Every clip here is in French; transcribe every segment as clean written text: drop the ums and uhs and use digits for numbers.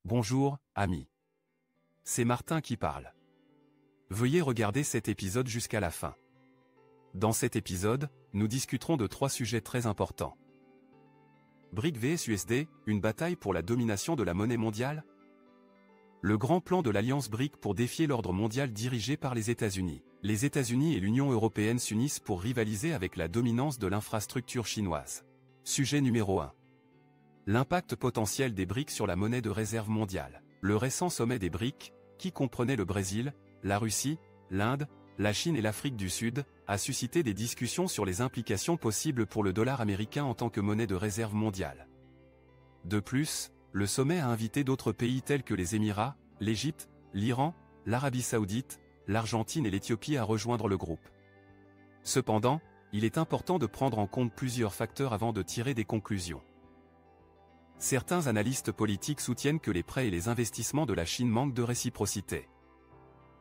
Bonjour, amis. C'est Martin qui parle. Veuillez regarder cet épisode jusqu'à la fin. Dans cet épisode, nous discuterons de 3 sujets très importants. BRIC vs USD, une bataille pour la domination de la monnaie mondiale? Le grand plan de l'Alliance BRIC pour défier l'ordre mondial dirigé par les États-Unis. Les États-Unis et l'Union européenne s'unissent pour rivaliser avec la dominance de l'infrastructure chinoise. Sujet numéro 1. L'impact potentiel des BRIC sur la monnaie de réserve mondiale. Le récent sommet des BRIC, qui comprenait le Brésil, la Russie, l'Inde, la Chine et l'Afrique du Sud, a suscité des discussions sur les implications possibles pour le dollar américain en tant que monnaie de réserve mondiale. De plus, le sommet a invité d'autres pays tels que les Émirats, l'Égypte, l'Iran, l'Arabie Saoudite, l'Argentine et l'Éthiopie à rejoindre le groupe. Cependant, il est important de prendre en compte plusieurs facteurs avant de tirer des conclusions. Certains analystes politiques soutiennent que les prêts et les investissements de la Chine manquent de réciprocité.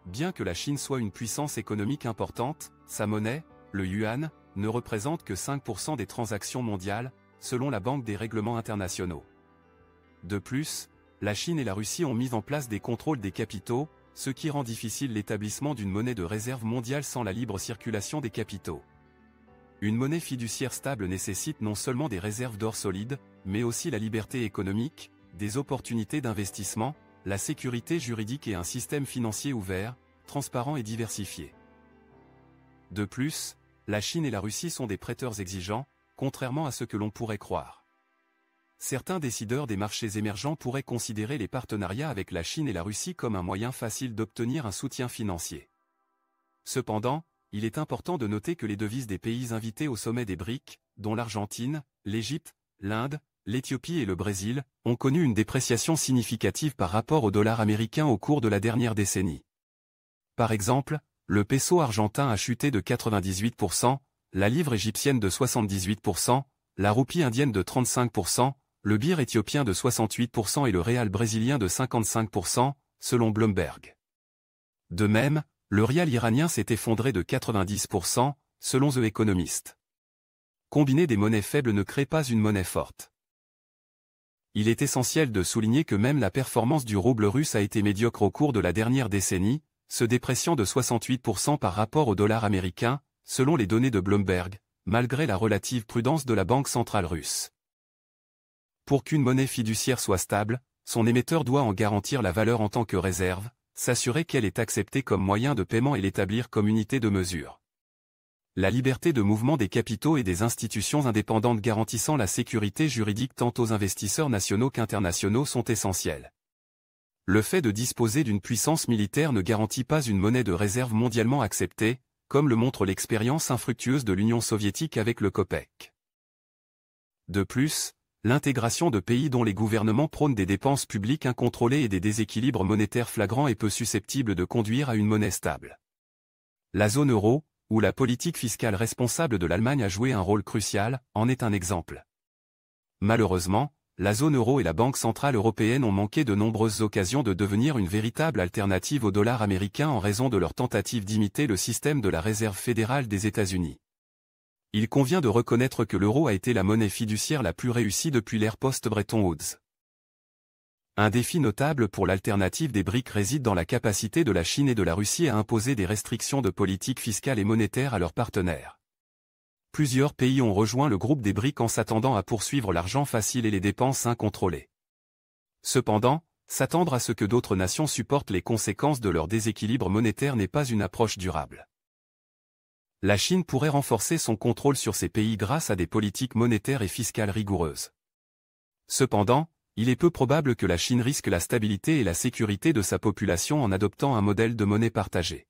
Bien que la Chine soit une puissance économique importante, sa monnaie, le yuan, ne représente que 5% des transactions mondiales, selon la Banque des règlements internationaux. De plus, la Chine et la Russie ont mis en place des contrôles des capitaux, ce qui rend difficile l'établissement d'une monnaie de réserve mondiale sans la libre circulation des capitaux. Une monnaie fiduciaire stable nécessite non seulement des réserves d'or solides, mais aussi la liberté économique, des opportunités d'investissement, la sécurité juridique et un système financier ouvert, transparent et diversifié. De plus, la Chine et la Russie sont des prêteurs exigeants, contrairement à ce que l'on pourrait croire. Certains décideurs des marchés émergents pourraient considérer les partenariats avec la Chine et la Russie comme un moyen facile d'obtenir un soutien financier. Cependant, il est important de noter que les devises des pays invités au sommet des BRIC, dont l'Argentine, l'Égypte, l'Inde, l'Éthiopie et le Brésil, ont connu une dépréciation significative par rapport au dollar américain au cours de la dernière décennie. Par exemple, le peso argentin a chuté de 98%, la livre égyptienne de 78%, la roupie indienne de 35%, le birr éthiopien de 68% et le réal brésilien de 55%, selon Bloomberg. De même, le rial iranien s'est effondré de 90%, selon The Economist. Combiner des monnaies faibles ne crée pas une monnaie forte. Il est essentiel de souligner que même la performance du rouble russe a été médiocre au cours de la dernière décennie, se dépréciant de 68% par rapport au dollar américain, selon les données de Bloomberg, malgré la relative prudence de la Banque centrale russe. Pour qu'une monnaie fiduciaire soit stable, son émetteur doit en garantir la valeur en tant que réserve, s'assurer qu'elle est acceptée comme moyen de paiement et l'établir comme unité de mesure. La liberté de mouvement des capitaux et des institutions indépendantes garantissant la sécurité juridique tant aux investisseurs nationaux qu'internationaux sont essentielles. Le fait de disposer d'une puissance militaire ne garantit pas une monnaie de réserve mondialement acceptée, comme le montre l'expérience infructueuse de l'Union soviétique avec le kopek. De plus, l'intégration de pays dont les gouvernements prônent des dépenses publiques incontrôlées et des déséquilibres monétaires flagrants est peu susceptible de conduire à une monnaie stable. La zone euro, où la politique fiscale responsable de l'Allemagne a joué un rôle crucial, en est un exemple. Malheureusement, la zone euro et la Banque centrale européenne ont manqué de nombreuses occasions de devenir une véritable alternative au dollar américain en raison de leur tentative d'imiter le système de la Réserve fédérale des États-Unis. Il convient de reconnaître que l'euro a été la monnaie fiduciaire la plus réussie depuis l'ère post-Bretton Woods. Un défi notable pour l'alternative des BRIC réside dans la capacité de la Chine et de la Russie à imposer des restrictions de politique fiscale et monétaire à leurs partenaires. Plusieurs pays ont rejoint le groupe des BRIC en s'attendant à poursuivre l'argent facile et les dépenses incontrôlées. Cependant, s'attendre à ce que d'autres nations supportent les conséquences de leur déséquilibre monétaire n'est pas une approche durable. La Chine pourrait renforcer son contrôle sur ces pays grâce à des politiques monétaires et fiscales rigoureuses. Cependant, il est peu probable que la Chine risque la stabilité et la sécurité de sa population en adoptant un modèle de monnaie partagée.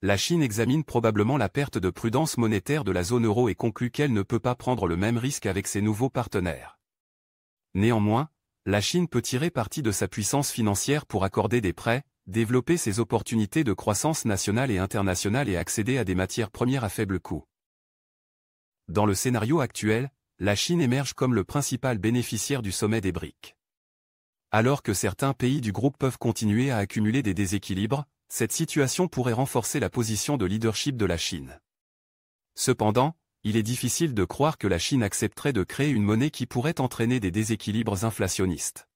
La Chine examine probablement la perte de prudence monétaire de la zone euro et conclut qu'elle ne peut pas prendre le même risque avec ses nouveaux partenaires. Néanmoins, la Chine peut tirer parti de sa puissance financière pour accorder des prêts, développer ses opportunités de croissance nationale et internationale et accéder à des matières premières à faible coût. Dans le scénario actuel, la Chine émerge comme le principal bénéficiaire du sommet des BRIC. Alors que certains pays du groupe peuvent continuer à accumuler des déséquilibres, cette situation pourrait renforcer la position de leadership de la Chine. Cependant, il est difficile de croire que la Chine accepterait de créer une monnaie qui pourrait entraîner des déséquilibres inflationnistes.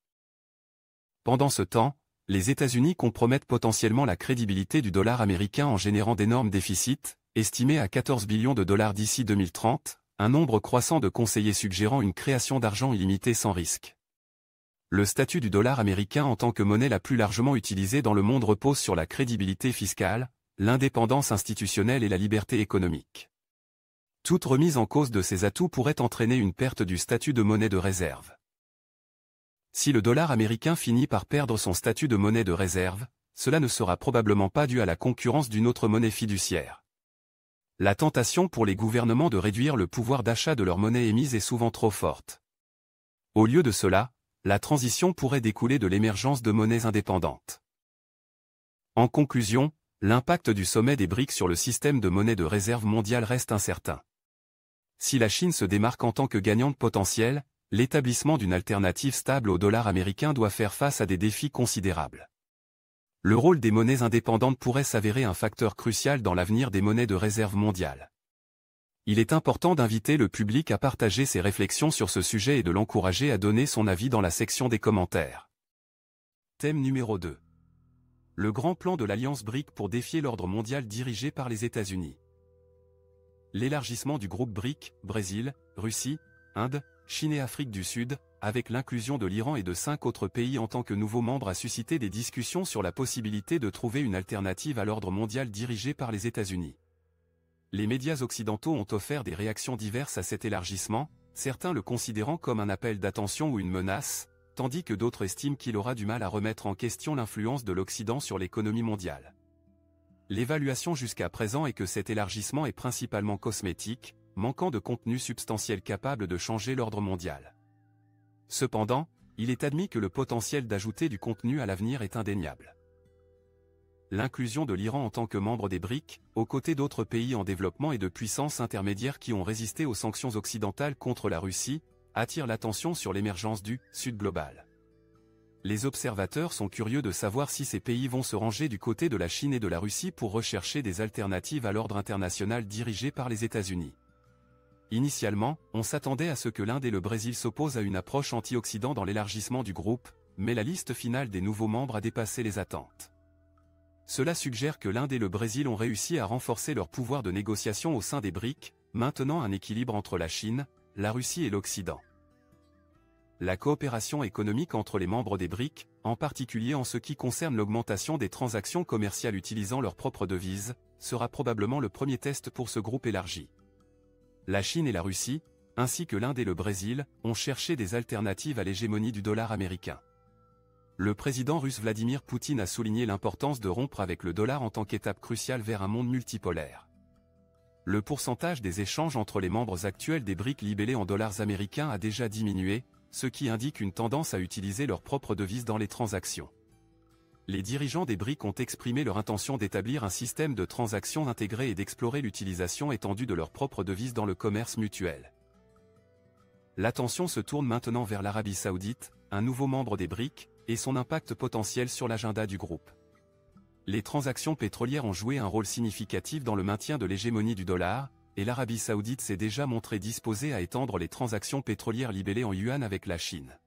Pendant ce temps, les États-Unis compromettent potentiellement la crédibilité du dollar américain en générant d'énormes déficits, estimés à 14 billions de dollars d'ici 2030, un nombre croissant de conseillers suggérant une création d'argent illimitée sans risque. Le statut du dollar américain en tant que monnaie la plus largement utilisée dans le monde repose sur la crédibilité fiscale, l'indépendance institutionnelle et la liberté économique. Toute remise en cause de ces atouts pourrait entraîner une perte du statut de monnaie de réserve. Si le dollar américain finit par perdre son statut de monnaie de réserve, cela ne sera probablement pas dû à la concurrence d'une autre monnaie fiduciaire. La tentation pour les gouvernements de réduire le pouvoir d'achat de leur monnaie émise est souvent trop forte. Au lieu de cela, la transition pourrait découler de l'émergence de monnaies indépendantes. En conclusion, l'impact du sommet des BRICS sur le système de monnaie de réserve mondiale reste incertain. Si la Chine se démarque en tant que gagnante potentielle, l'établissement d'une alternative stable au dollar américain doit faire face à des défis considérables. Le rôle des monnaies indépendantes pourrait s'avérer un facteur crucial dans l'avenir des monnaies de réserve mondiale. Il est important d'inviter le public à partager ses réflexions sur ce sujet et de l'encourager à donner son avis dans la section des commentaires. Thème numéro 2. Le grand plan de l'Alliance BRIC pour défier l'ordre mondial dirigé par les États-Unis. L'élargissement du groupe BRIC, Brésil, Russie, Inde, Chine et Afrique du Sud, avec l'inclusion de l'Iran et de 5 autres pays en tant que nouveaux membres a suscité des discussions sur la possibilité de trouver une alternative à l'ordre mondial dirigé par les États-Unis. Les médias occidentaux ont offert des réactions diverses à cet élargissement, certains le considérant comme un appel d'attention ou une menace, tandis que d'autres estiment qu'il aura du mal à remettre en question l'influence de l'Occident sur l'économie mondiale. L'évaluation jusqu'à présent est que cet élargissement est principalement cosmétique, manquant de contenu substantiel capable de changer l'ordre mondial. Cependant, il est admis que le potentiel d'ajouter du contenu à l'avenir est indéniable. L'inclusion de l'Iran en tant que membre des BRIC, aux côtés d'autres pays en développement et de puissances intermédiaires qui ont résisté aux sanctions occidentales contre la Russie, attire l'attention sur l'émergence du « Sud global ». Les observateurs sont curieux de savoir si ces pays vont se ranger du côté de la Chine et de la Russie pour rechercher des alternatives à l'ordre international dirigé par les États-Unis. Initialement, on s'attendait à ce que l'Inde et le Brésil s'opposent à une approche anti-Occident dans l'élargissement du groupe, mais la liste finale des nouveaux membres a dépassé les attentes. Cela suggère que l'Inde et le Brésil ont réussi à renforcer leur pouvoir de négociation au sein des BRIC, maintenant un équilibre entre la Chine, la Russie et l'Occident. La coopération économique entre les membres des BRIC, en particulier en ce qui concerne l'augmentation des transactions commerciales utilisant leur propre devise, sera probablement le premier test pour ce groupe élargi. La Chine et la Russie, ainsi que l'Inde et le Brésil, ont cherché des alternatives à l'hégémonie du dollar américain. Le président russe Vladimir Poutine a souligné l'importance de rompre avec le dollar en tant qu'étape cruciale vers un monde multipolaire. Le pourcentage des échanges entre les membres actuels des BRIC libellés en dollars américains a déjà diminué, ce qui indique une tendance à utiliser leur propre devise dans les transactions. Les dirigeants des BRIC ont exprimé leur intention d'établir un système de transactions intégré et d'explorer l'utilisation étendue de leur propre devise dans le commerce mutuel. L'attention se tourne maintenant vers l'Arabie Saoudite, un nouveau membre des BRIC, et son impact potentiel sur l'agenda du groupe. Les transactions pétrolières ont joué un rôle significatif dans le maintien de l'hégémonie du dollar, et l'Arabie Saoudite s'est déjà montrée disposée à étendre les transactions pétrolières libellées en yuan avec la Chine.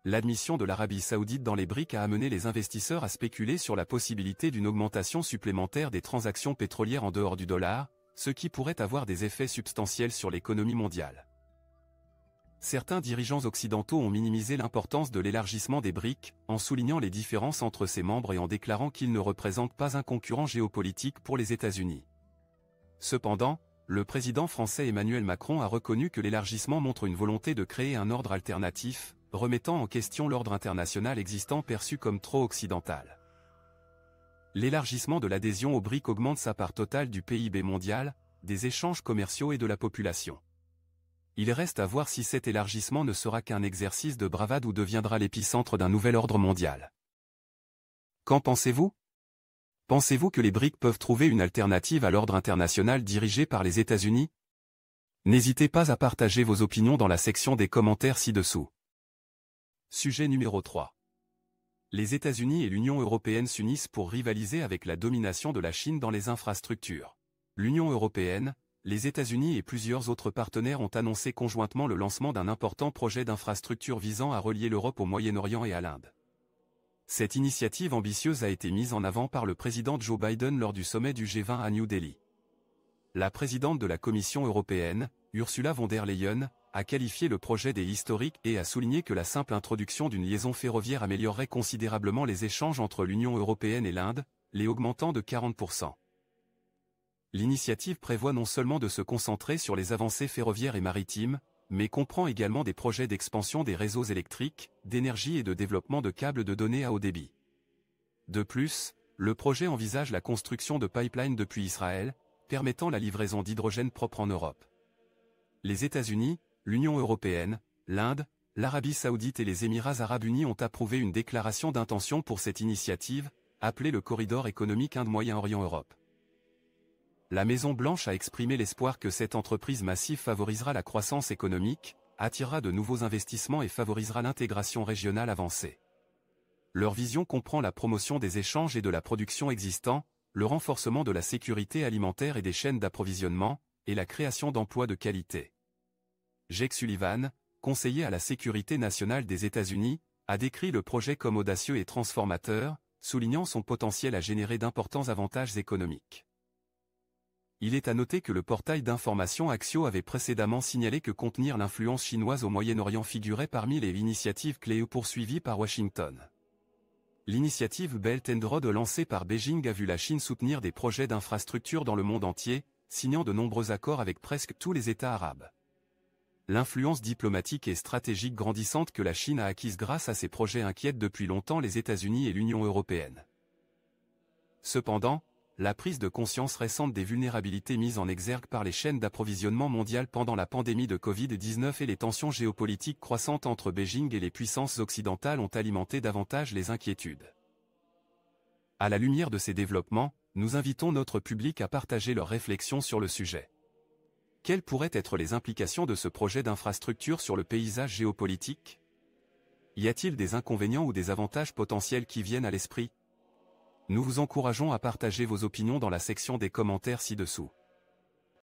L'admission de l'Arabie Saoudite dans les BRIC a amené les investisseurs à spéculer sur la possibilité d'une augmentation supplémentaire des transactions pétrolières en dehors du dollar, ce qui pourrait avoir des effets substantiels sur l'économie mondiale. Certains dirigeants occidentaux ont minimisé l'importance de l'élargissement des BRIC, en soulignant les différences entre ses membres et en déclarant qu'ils ne représentent pas un concurrent géopolitique pour les États-Unis. Cependant, le président français Emmanuel Macron a reconnu que l'élargissement montre une volonté de créer un ordre alternatif, remettant en question l'ordre international existant perçu comme trop occidental. L'élargissement de l'adhésion au BRIC augmente sa part totale du PIB mondial, des échanges commerciaux et de la population. Il reste à voir si cet élargissement ne sera qu'un exercice de bravade ou deviendra l'épicentre d'un nouvel ordre mondial. Qu'en pensez-vous ? Pensez-vous que les BRIC peuvent trouver une alternative à l'ordre international dirigé par les États-Unis ? N'hésitez pas à partager vos opinions dans la section des commentaires ci-dessous. Sujet numéro 3. Les États-Unis et l'Union européenne s'unissent pour rivaliser avec la domination de la Chine dans les infrastructures. L'Union européenne, les États-Unis et plusieurs autres partenaires ont annoncé conjointement le lancement d'un important projet d'infrastructure visant à relier l'Europe au Moyen-Orient et à l'Inde. Cette initiative ambitieuse a été mise en avant par le président Joe Biden lors du sommet du G20 à New Delhi. La présidente de la Commission européenne, Ursula von der Leyen, a qualifié le projet des historiques et a souligné que la simple introduction d'une liaison ferroviaire améliorerait considérablement les échanges entre l'Union européenne et l'Inde, les augmentant de 40%. L'initiative prévoit non seulement de se concentrer sur les avancées ferroviaires et maritimes, mais comprend également des projets d'expansion des réseaux électriques, d'énergie et de développement de câbles de données à haut débit. De plus, le projet envisage la construction de pipelines depuis Israël, permettant la livraison d'hydrogène propre en Europe. Les États-Unis, l'Union européenne, l'Inde, l'Arabie saoudite et les Émirats arabes unis ont approuvé une déclaration d'intention pour cette initiative, appelée le Corridor économique Inde-Moyen-Orient-Europe. La Maison-Blanche a exprimé l'espoir que cette entreprise massive favorisera la croissance économique, attirera de nouveaux investissements et favorisera l'intégration régionale avancée. Leur vision comprend la promotion des échanges et de la production existants, le renforcement de la sécurité alimentaire et des chaînes d'approvisionnement, et la création d'emplois de qualité. Jake Sullivan, conseiller à la sécurité nationale des États-Unis, a décrit le projet comme audacieux et transformateur, soulignant son potentiel à générer d'importants avantages économiques. Il est à noter que le portail d'information Axios avait précédemment signalé que contenir l'influence chinoise au Moyen-Orient figurait parmi les initiatives clés poursuivies par Washington. L'initiative Belt and Road lancée par Beijing a vu la Chine soutenir des projets d'infrastructures dans le monde entier, signant de nombreux accords avec presque tous les États arabes. L'influence diplomatique et stratégique grandissante que la Chine a acquise grâce à ces projets inquiète depuis longtemps les États-Unis et l'Union européenne. Cependant, la prise de conscience récente des vulnérabilités mises en exergue par les chaînes d'approvisionnement mondiales pendant la pandémie de Covid-19 et les tensions géopolitiques croissantes entre Beijing et les puissances occidentales ont alimenté davantage les inquiétudes. À la lumière de ces développements, nous invitons notre public à partager leurs réflexions sur le sujet. Quelles pourraient être les implications de ce projet d'infrastructure sur le paysage géopolitique? Y a-t-il des inconvénients ou des avantages potentiels qui viennent à l'esprit? Nous vous encourageons à partager vos opinions dans la section des commentaires ci-dessous.